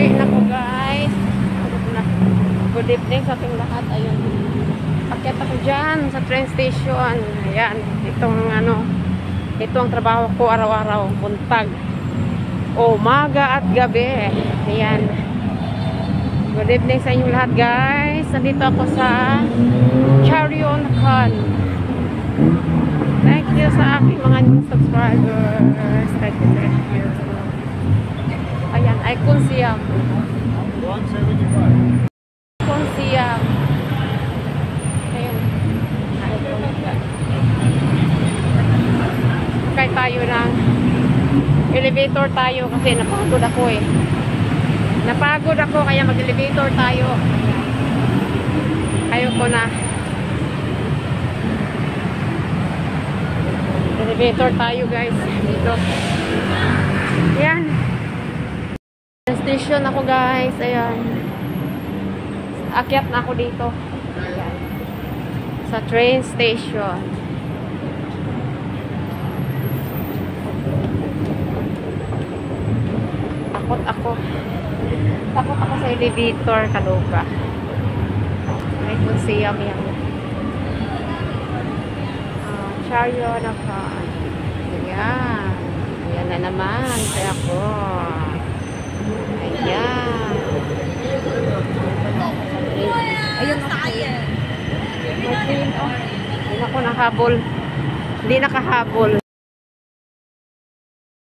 Uwi na ko guys. Good evening sa ating lahat. Ayun. Akyat ako dyan sa train station. Ayan. Ito ang trabaho ko araw-araw. Buntag. Umaga at gabi. Ayan. Good evening sa inyong lahat guys. Nandito ako sa Charion Khan. Thank you sa aking mga new subscribers. Thank you. Ayan, Icon Siam. 175. Icon Siam. Ayan. Kaya tayo ng elevator tayo kasi napagod ako eh. Napagod ako kaya mag-elevator tayo. Ayoko na. Elevator tayo guys. Dito. Ayan. Station ako guys. Ayan. Akyat na ako dito. Ayan. Sa train station. Takot ako. Takot ako sa elevator. Kaloka. May museum yan. Charion Khan. Ayan. Ayan na naman. Kaya ako. Ayan. Ayun na kaya. Hindi ako nakahabol. Hindi nakahabol.